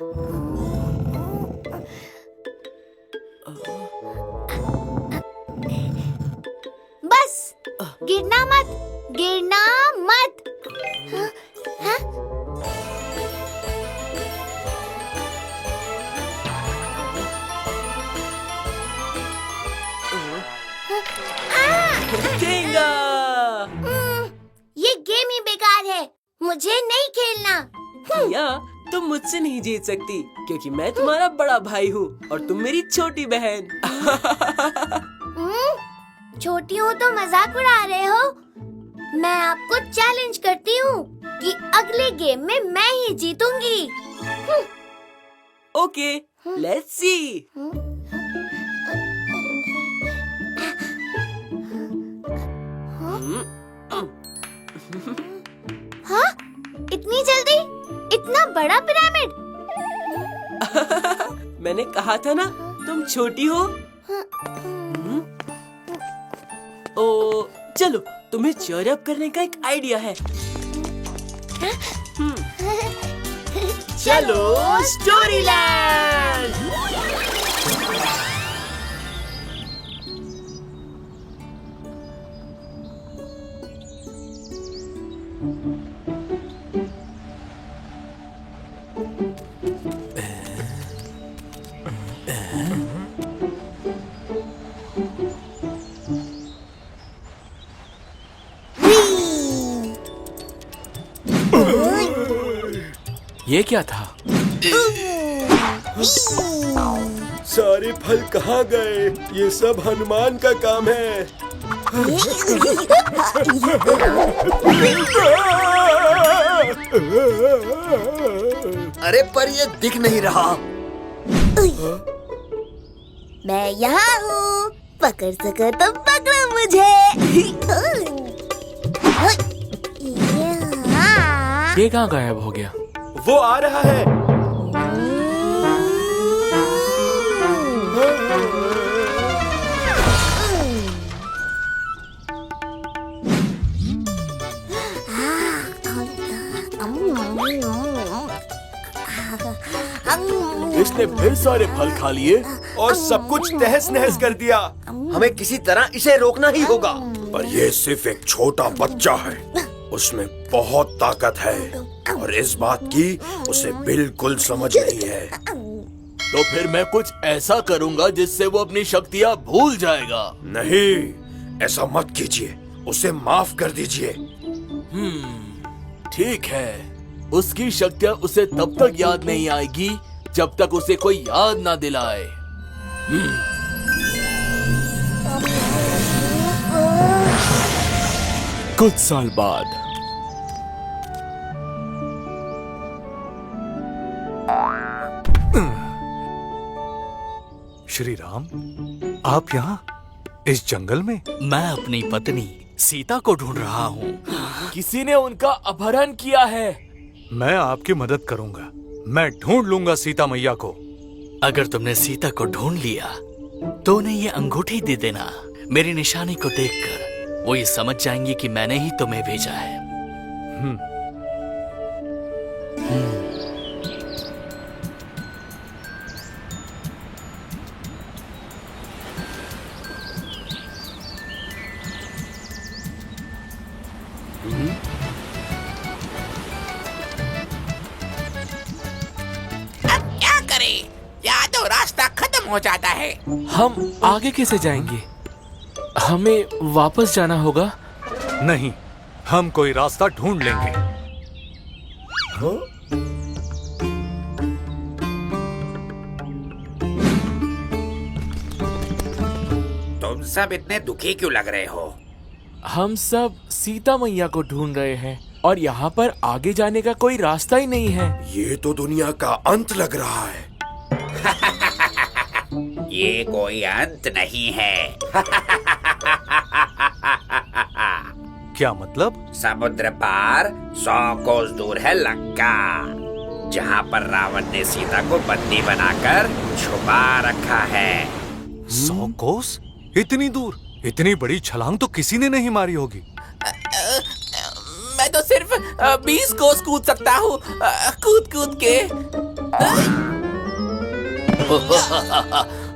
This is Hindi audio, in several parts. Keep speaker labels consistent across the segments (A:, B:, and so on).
A: बस, गिरना मत, गिरना मत। हाँ? हाँ?
B: खेंगा।
A: ये गेम ही बेकार है, मुझे नहीं खेलना।
B: या तुम मुझसे नहीं जीत सकती क्योंकि मैं तुम्हारा बड़ा भाई हूँ और तुम मेरी छोटी बहन।
A: छोटी हूँ तो मजाक उड़ा रहे हो? मैं आपको चैलेंज करती हूँ कि अगले गेम में मैं ही जीतूंगी।
B: Okay, let's see.
A: हाँ? इतनी जल्दी? इतना बड़ा पिरामिड?
B: मैंने कहा था ना, तुम छोटी हो। ओ, चलो, तुम्हें चीयर अप करने का एक आइडिया है। चलो स्टोरी लैंड।
C: ये क्या था?
D: सारे फल कहाँ गए? ये सब हनुमान का काम है।
E: अरे पर ये दिख नहीं रहा।
A: मैं यहाँ हूँ, पकड़ सको तो पकड़ो मुझे।
C: ये कहाँ गायब हो गया?
D: वो आ रहा है।
E: इसने फिर सारे फल खा लिए
D: और सब कुछ तहस नहस कर दिया।
E: हमें किसी तरह इसे रोकना ही होगा।
D: पर ये सिर्फ एक छोटा बच्चा है, उसमें बहुत ताकत है और इस बात की उसे बिल्कुल समझ नहीं है।
E: तो फिर मैं कुछ ऐसा करूंगा जिससे वो अपनी शक्तियाँ भूल जाएगा।
D: नहीं, ऐसा मत कीजिए, उसे माफ कर दीजिए।
E: ठीक है, उसकी शक्तियाँ उसे तब तक याद नहीं आएगी जब तक उसे कोई याद ना दिलाए।
C: कुछ साल बाद
F: श्री राम, आप यहाँ इस जंगल में?
C: मैं अपनी पत्नी सीता को ढूंढ रहा हूँ।
E: किसी ने उनका अपहरण किया है।
F: मैं आपकी मदद करूंगा। मैं ढूंढ लूंगा सीता मैया को।
C: अगर तुमने सीता को ढूंढ लिया तो उन्हें ये अंगूठी दे देना। मेरी निशानी को देखकर वो ये समझ जाएंगी कि मैंने ही तुम्हें भेजा है।
G: या तो रास्ता खत्म हो जाता है।
C: हम आगे कैसे जाएंगे? हमें वापस जाना होगा।
F: नहीं, हम कोई रास्ता ढूंढ लेंगे।
G: तुम सब इतने दुखी क्यों लग रहे हो?
C: हम सब सीता मैया को ढूंढ रहे हैं और यहाँ पर आगे जाने का कोई रास्ता ही नहीं है।
D: ये तो दुनिया का अंत लग रहा है।
G: ये कोई अंत नहीं है।
F: क्या मतलब?
G: समुद्र पार 100 कोस दूर है लंका, जहाँ पर रावण ने सीता को बंदी बनाकर छुपा रखा है।
F: 100 कोस? इतनी दूर? इतनी बड़ी छलांग तो किसी ने नहीं मारी होगी।
G: मैं तो सिर्फ 20 कोस कूद सकता हूँ, कूद कूद के।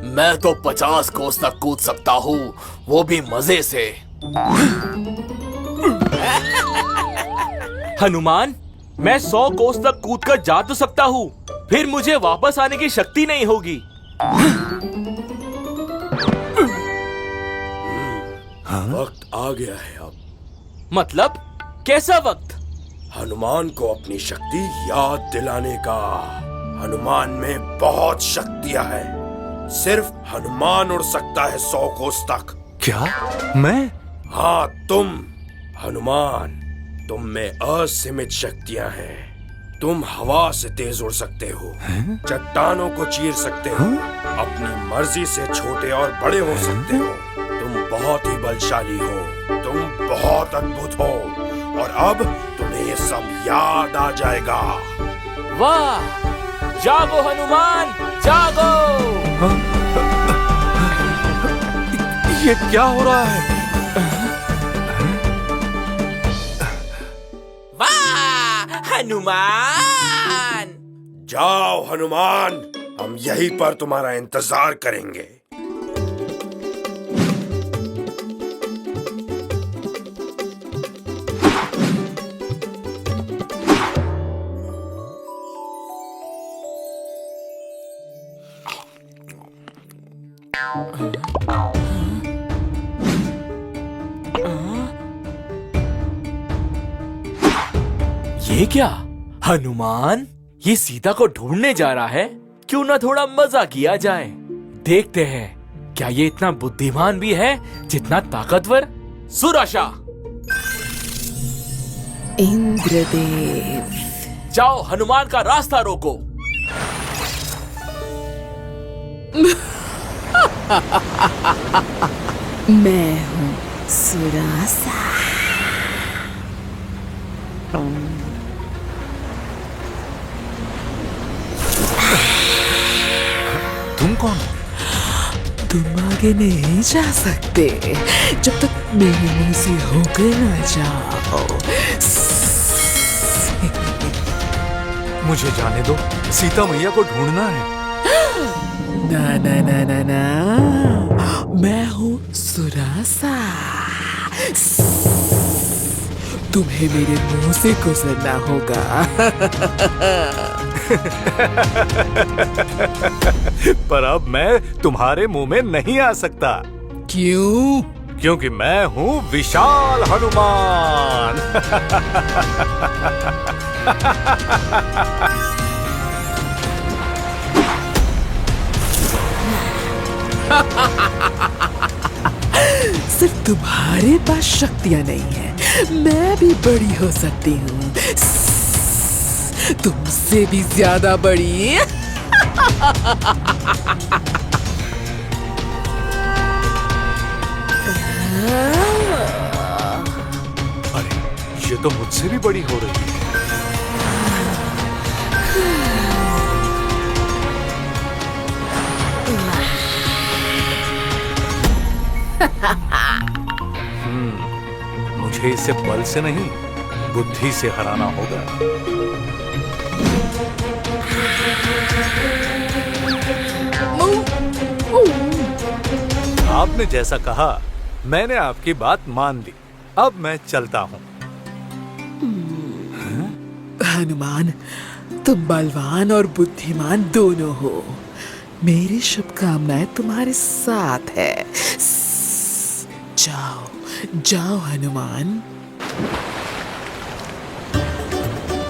E: मैं तो 50 कोस तक कूद सकता हूँ, वो भी मजे से।
H: हनुमान, मैं 100 कोस तक कूद कर जा तो सकता हूँ, फिर मुझे वापस आने की शक्ति नहीं होगी।
D: वक्त आ गया है अब।
H: मतलब कैसा वक्त?
D: हनुमान को अपनी शक्ति याद दिलाने का। हनुमान में बहुत शक्तियां हैं। सिर्फ हनुमान उड़ सकता है 100 कोस तक।
F: क्या? मैं?
D: हाँ, तुम हनुमान। तुम में असीमित शक्तियां हैं। तुम हवा से तेज उड़ सकते हो, चट्टानों को चीर सकते हो, अपनी मर्जी से छोटे और बड़े हो सकते हो। तुम बहुत ही बलशाली हो। तुम बहुत अद्भुत हो। और अब तुम्हें ये सब याद आ जाएगा।
H: वाह! जागो हनुमान, जागो!
F: ये क्या हो रहा है?
H: वाह! हनुमान!
D: जाओ हनुमान, हम यहीं पर तुम्हारा इंतजार करेंगे।
H: ये क्या? हनुमान ये सीता को ढूंढने जा रहा है। क्यों ना थोड़ा मजा किया जाए। देखते हैं क्या ये इतना बुद्धिमान भी है जितना ताकतवर। सुरक्षा!
I: इंद्रदेव!
H: जाओ हनुमान का रास्ता रोको।
I: मैं हूँ सुरासा।
F: तुम कौन हो?
I: तुम आगे नहीं जा सकते जब तक मेरे मुंह से होकर ना जाओ।
F: मुझे जाने दो, सीता मैया को ढूंढना है।
I: ना ना ना ना ना, मैं हूँ सुरासा। तुम्हें मेरे मुंह से गुजरना होगा।
F: पर अब मैं तुम्हारे मुंह में नहीं आ सकता।
I: क्यों?
F: क्योंकि मैं हूँ विशाल हनुमान।
I: सिर्फ तुम्हारे पास शक्तियां नहीं है, मैं भी बड़ी हो सकती हूँ। तुमसे भी ज्यादा बड़ी।
F: अरे ये तो मुझसे भी बड़ी हो रही है। मुझे इसे बल से नहीं, बुद्धि से हराना होगा। आपने जैसा कहा, मैंने आपकी बात मान ली। अब मैं चलता हूँ।
I: हनुमान, तुम बलवान और बुद्धिमान दोनों हो। मेरी शुभकामनाएं तुम्हारे साथ है। जाओ जाओ हनुमान।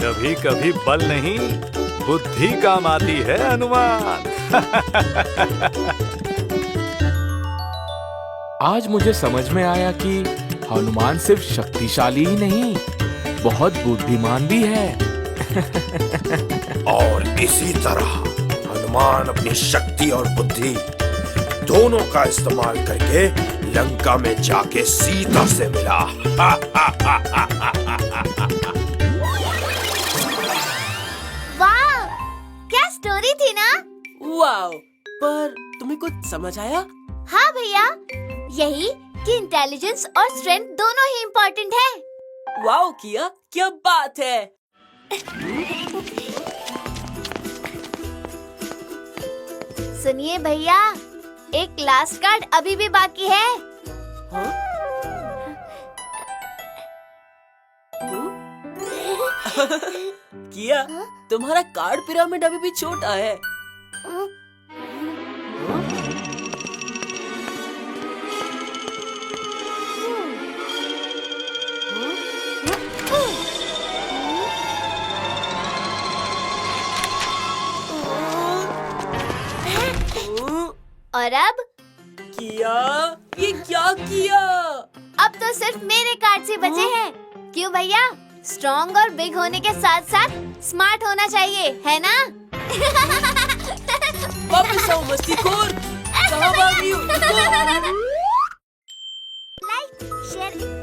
F: कभी कभी बल नहीं, बुद्धि काम आती है हनुमान।
H: आज मुझे समझ में आया कि हनुमान सिर्फ शक्तिशाली ही नहीं, बहुत बुद्धिमान भी है।
D: और इसी तरह हनुमान अपनी शक्ति और बुद्धि दोनों का इस्तेमाल करके लंका में जाके सीता से मिला।
A: वाह, क्या स्टोरी थी ना?
B: वाओ! पर तुम्हें कुछ समझ आया?
A: हाँ भैया, यही कि इंटेलिजेंस और स्ट्रेंथ दोनों ही इम्पोर्टेंट है।
B: वाओ किया, क्या बात है।
A: सुनिए भैया, एक लास्ट कार्ड अभी भी बाकी है।
B: हाँ? किया, तुम्हारा कार्ड पिरामिड अभी भी छोटा है।
A: और अब
B: किया, ये क्या किया?
A: अब तो सिर्फ मेरे कार्ड से बचे हैं। क्यों भैया, स्ट्रॉन्ग और बिग होने के साथ साथ स्मार्ट होना चाहिए, है ना?
B: वापस आओ मस्तीखोर, कहाँ भाग रही हो?
A: Like, share